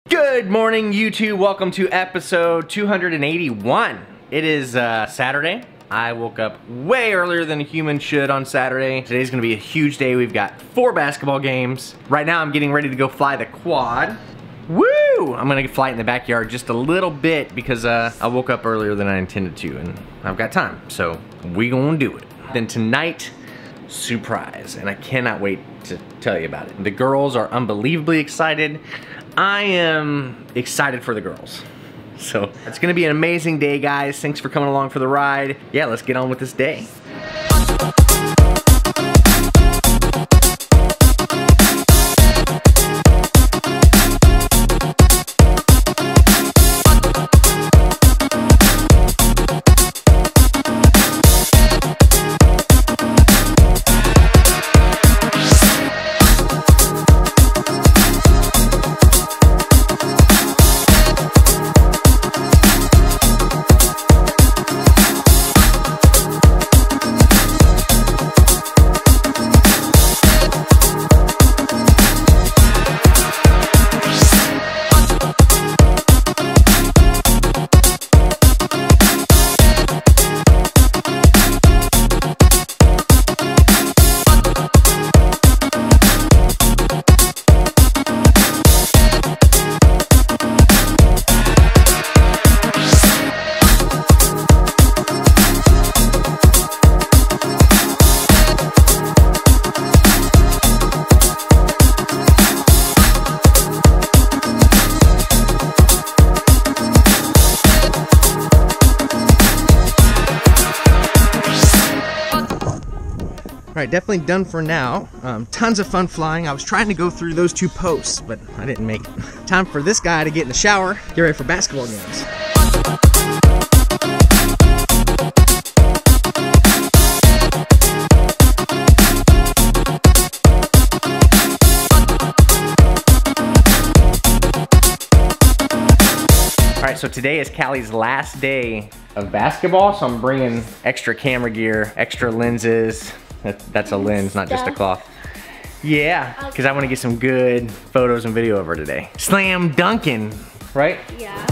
Good morning, YouTube. Welcome to episode 281. It is Saturday. I woke up way earlier than a human should on Saturday. Today's gonna be a huge day. We've got 4 basketball games. Right now I'm getting ready to go fly the quad. Woo! I'm gonna fly it in the backyard just a little bit because I woke up earlier than I intended to and I've got time. So we gonna do it. Then tonight, surprise. And I cannot wait to tell you about it. The girls are unbelievably excited. I am excited for the girls. So it's gonna be an amazing day, guys. Thanks for coming along for the ride. Yeah, let's get on with this day. All right, definitely done for now. Tons of fun flying. I was trying to go through those 2 posts, but I didn't make it. Time for this guy to get in the shower, get ready for basketball games. All right, so today is Callie's last day of basketball, so I'm bringing extra camera gear, extra lenses. That's a lens, not just a cloth. Yeah, because I want to get some good photos and video of her today. Slam dunking, right? Yeah.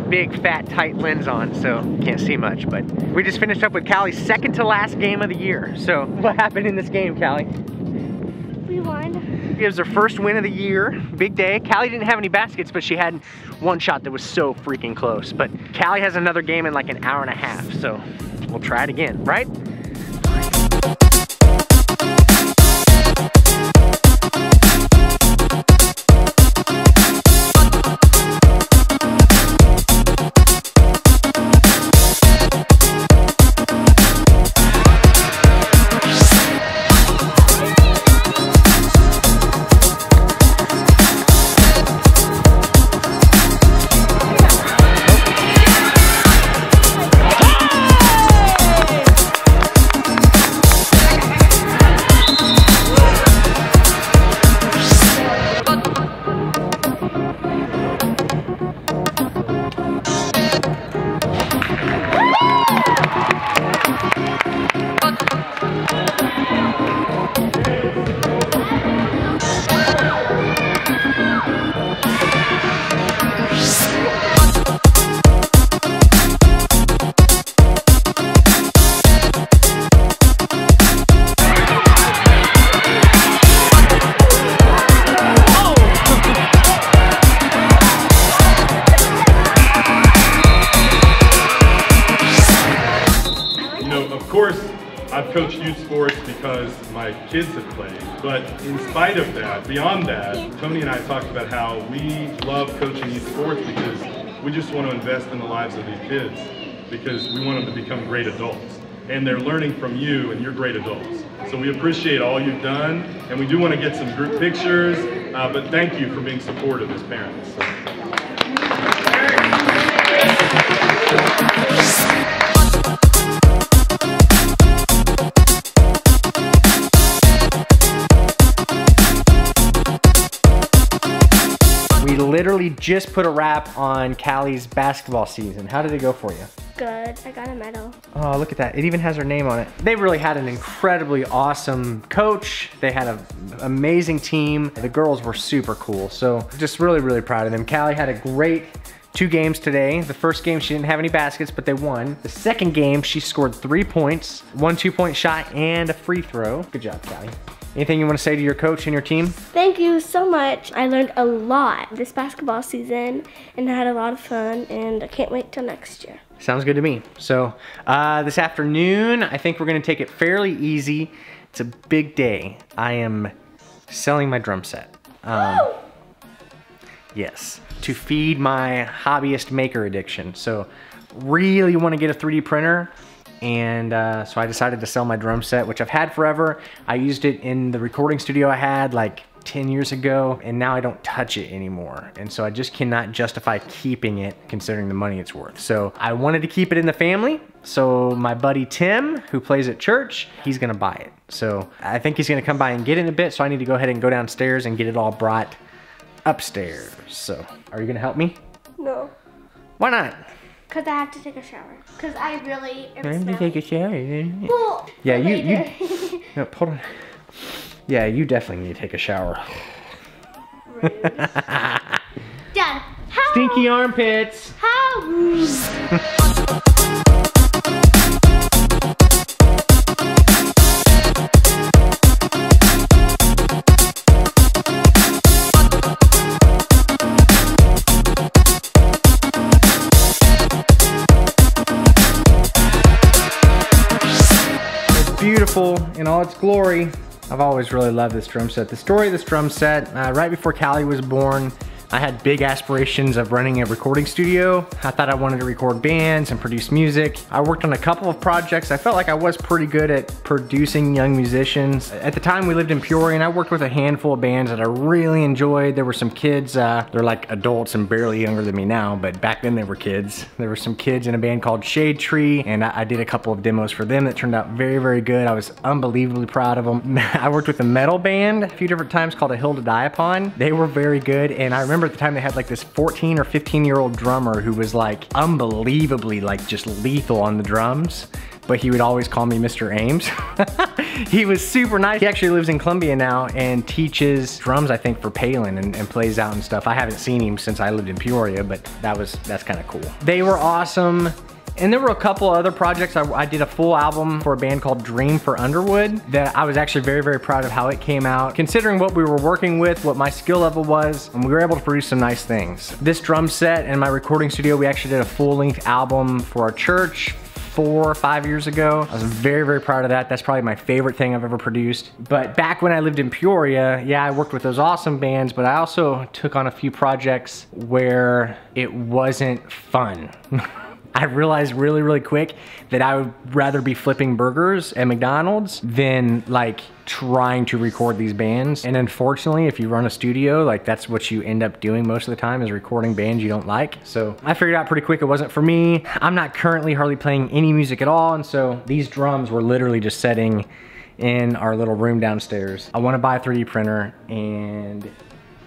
Big, fat, tight lens on, so you can't see much, but we just finished up with Callie's second to last game of the year. So what happened in this game, Callie? We won. It was her first win of the year. Big day. Callie didn't have any baskets, but she had one shot that was so freaking close. But Callie has another game in like an hour and a half, so we'll try it again, right? Of course, I've coached youth sports because because my kids have played. But in spite of that, beyond that, Tony and I talked about how we love coaching youth sports because we just want to invest in the lives of these kids because we want them to become great adults. And they're learning from you, and you're great adults. So we appreciate all you've done, and we do want to get some group pictures, but thank you for being supportive as parents. We literally just put a wrap on Callie's basketball season. How did it go for you? Good. I got a medal. Oh, look at that. It even has her name on it. They really had an incredibly awesome coach. They had an amazing team. The girls were super cool. So just really, really proud of them. Callie had a great 2 games today. The first game, she didn't have any baskets, but they won. The second game, she scored 3 points, 1 2-point shot, and a free throw. Good job, Callie. Anything you want to say to your coach and your team? Thank you so much. I learned a lot this basketball season and I had a lot of fun, and I can't wait till next year. Sounds good to me. So this afternoon, I think we're gonna take it fairly easy. It's a big day. I am selling my drum set. Yes, to feed my hobbyist maker addiction. So really wanna get a 3D printer. And so I decided to sell my drum set, which I've had forever. I used it in the recording studio I had like 10 years ago, and now I don't touch it anymore. And so I just cannot justify keeping it considering the money it's worth. So I wanted to keep it in the family. So my buddy Tim, who plays at church, he's gonna buy it. So I think he's gonna come by and get it in a bit. So I need to go ahead and go downstairs and get it all brought upstairs. So are you gonna help me? No. Why not? Because I have to take a shower. Because I really am Time to take a shower. Well, Yeah, you later. no, hold on. Yeah, you definitely need to take a shower. Rude. Dad, how Stinky armpits. How rude. Beautiful in all its glory. I've always really loved this drum set. The story of this drum set, right before Callie was born, I had big aspirations of running a recording studio. I thought I wanted to record bands and produce music. I worked on a couple of projects. I felt like I was pretty good at producing young musicians. At the time we lived in Peoria, and I worked with a handful of bands that I really enjoyed. There were some kids, they're like adults and barely younger than me now, but back then they were kids. There were some kids in a band called Shade Tree, and I did a couple of demos for them that turned out very, very good. I was unbelievably proud of them. I worked with a metal band a few different times called A Hill to Die Upon. They were very good, and I remember at the time they had like this 14 or 15-year-old drummer who was like unbelievably like just lethal on the drums, but he would always call me Mr. Ames. He was super nice. He actually lives in Columbia now and teaches drums, I think, for Palin and plays out and stuff. I haven't seen him since I lived in Peoria, but that's kind of cool. They were awesome. And there were a couple other projects. I did a full album for a band called Dream for Underwood that I was actually very, very proud of how it came out. Considering what we were working with, what my skill level was, and we were able to produce some nice things. This drum set and my recording studio, we actually did a full-length album for our church 4 or 5 years ago. I was very, very proud of that. That's probably my favorite thing I've ever produced. But back when I lived in Peoria, yeah, I worked with those awesome bands, but I also took on a few projects where it wasn't fun. I realized really, really quick that I would rather be flipping burgers at McDonald's than like trying to record these bands. And unfortunately, if you run a studio, like that's what you end up doing most of the time is recording bands you don't like. So I figured out pretty quick it wasn't for me. I'm not currently hardly playing any music at all. And so these drums were literally just setting in our little room downstairs. I want to buy a 3D printer, and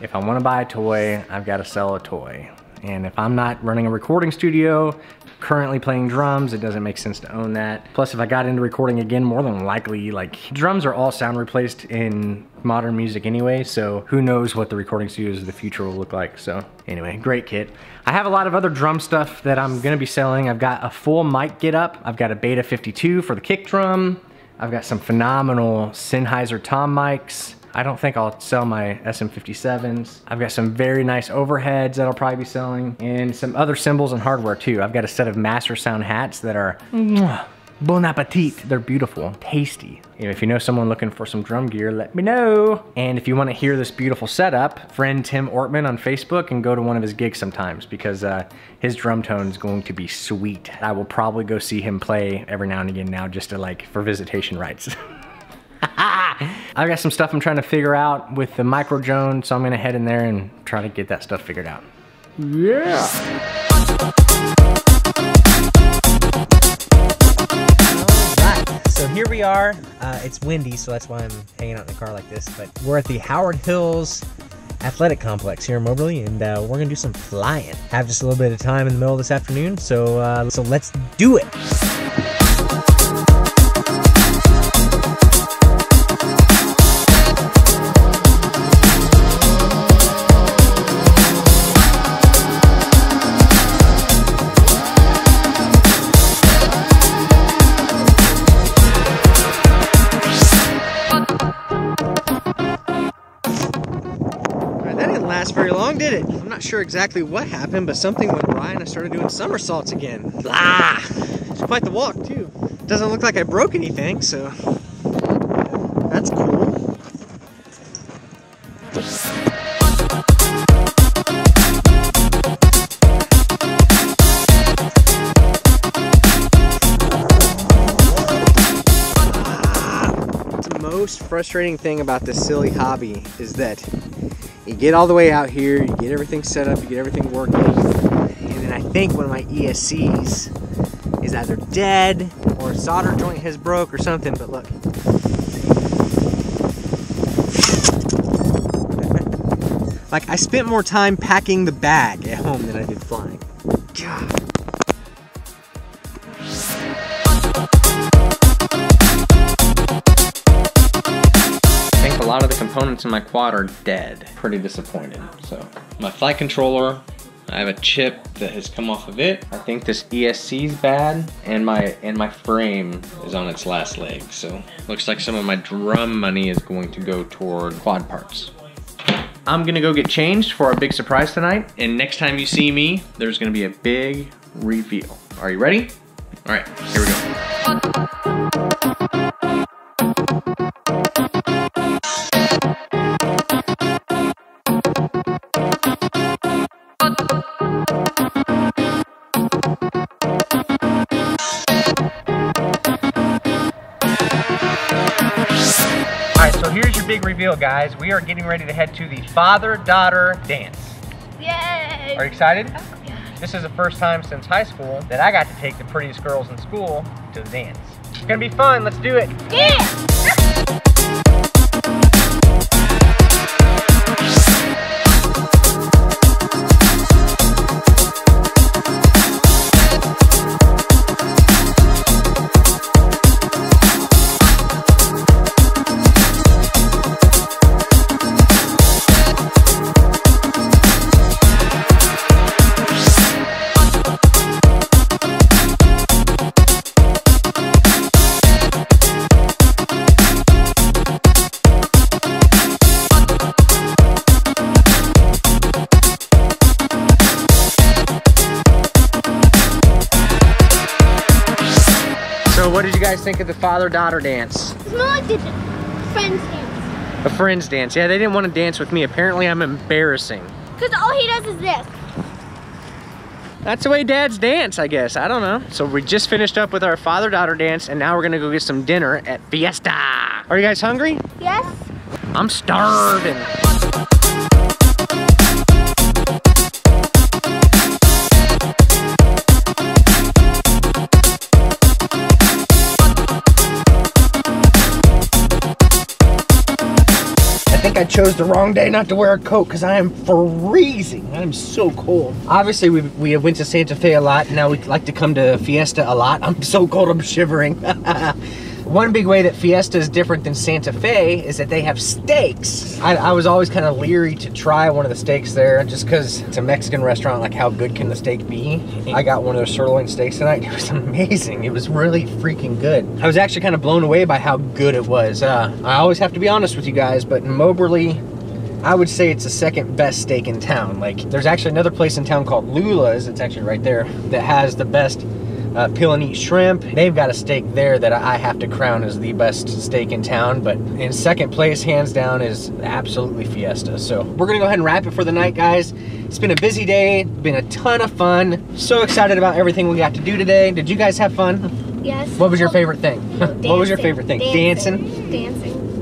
if I want to buy a toy, I've got to sell a toy. And if I'm not running a recording studio, currently playing drums, it doesn't make sense to own that. Plus, if I got into recording again, more than likely, like, drums are all sound replaced in modern music anyway, so who knows what the recording studios of the future will look like. So anyway, great kit. I have a lot of other drum stuff that I'm gonna be selling. I've got a full mic get up. I've got a Beta 52 for the kick drum. I've got some phenomenal Sennheiser tom mics. I don't think I'll sell my SM57s. I've got some very nice overheads that I'll probably be selling, and some other cymbals and hardware too. I've got a set of Master Sound hats that are Bon appetit. They're beautiful, tasty. If you know someone looking for some drum gear, let me know. And if you want to hear this beautiful setup, friend Tim Ortman on Facebook and go to one of his gigs sometimes, because his drum tone is going to be sweet. I will probably go see him play every now and again now, just to like, for visitation rights. I've got some stuff I'm trying to figure out with the micro drone, so I'm gonna head in there and try to get that stuff figured out. Yeah. So here we are. It's windy, so that's why I'm hanging out in the car like this. But we're at the Howard Hills Athletic Complex here in Moberly, and we're gonna do some flying. Have just a little bit of time in the middle of this afternoon, so let's do it. Very long, did it? I'm not sure exactly what happened, but something went awry and I started doing somersaults again. Blah! It's quite the walk too. Doesn't look like I broke anything, so that's cool. The most frustrating thing about this silly hobby is that you get all the way out here, you get everything set up, you get everything working, and then I think one of my ESCs is either dead or a solder joint has broke or something, but look. Like, I spent more time packing the bag at home than I did flying. God. A lot of the components in my quad are dead. Pretty disappointed. So my flight controller, I have a chip that has come off of it. I think this ESC is bad, and my frame is on its last leg. So looks like some of my drum money is going to go toward quad parts. I'm gonna go get changed for our big surprise tonight, and next time you see me, there's gonna be a big reveal. Are you ready? All right, here we go. So here's your big reveal, guys. We are getting ready to head to the father-daughter dance. Yay! Are you excited? Oh, yeah. This is the first time since high school that I got to take the prettiest girls in school to the dance. It's gonna be fun, let's do it. Yeah! So what did you guys think of the father-daughter dance? It's more like the friends dance. A friends dance. Yeah, they didn't want to dance with me. Apparently I'm embarrassing. Because all he does is this. That's the way dads dance, I guess. I don't know. So we just finished up with our father-daughter dance, and now we're gonna go get some dinner at Fiesta. Are you guys hungry? Yes? I'm starving. I think I chose the wrong day not to wear a coat because I am freezing. I am so cold. Obviously, we went to Santa Fe a lot. Now we like to come to Fiesta a lot. I'm so cold, I'm shivering. One big way that Fiesta is different than Santa Fe is that they have steaks. I was always kind of leery to try one of the steaks there just because it's a Mexican restaurant, like how good can the steak be? I got one of their sirloin steaks tonight. It was amazing. It was really freaking good. I was actually kind of blown away by how good it was. I always have to be honest with you guys, but in Moberly, I would say it's the second best steak in town. Like, there's actually another place in town called Lula's, it's actually right there, that has the best Peel and Eat Shrimp. They've got a steak there that I have to crown as the best steak in town, but in second place, hands down, is absolutely Fiesta. So we're gonna go ahead and wrap it for the night, guys. It's been a busy day, been a ton of fun. So excited about everything we got to do today. Did you guys have fun? Yes. What was your favorite thing? What was your favorite thing? Dancing,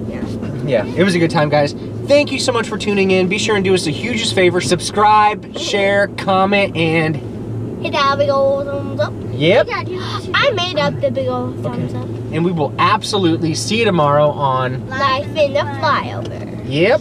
yeah. Yeah, it was a good time, guys. Thank you so much for tuning in. Be sure and do us the hugest favor. Subscribe, share, comment, and hit that big old thumbs up. yep. I made up the big old thumbs up. And we will absolutely see you tomorrow on Life in the Flyover. Yep.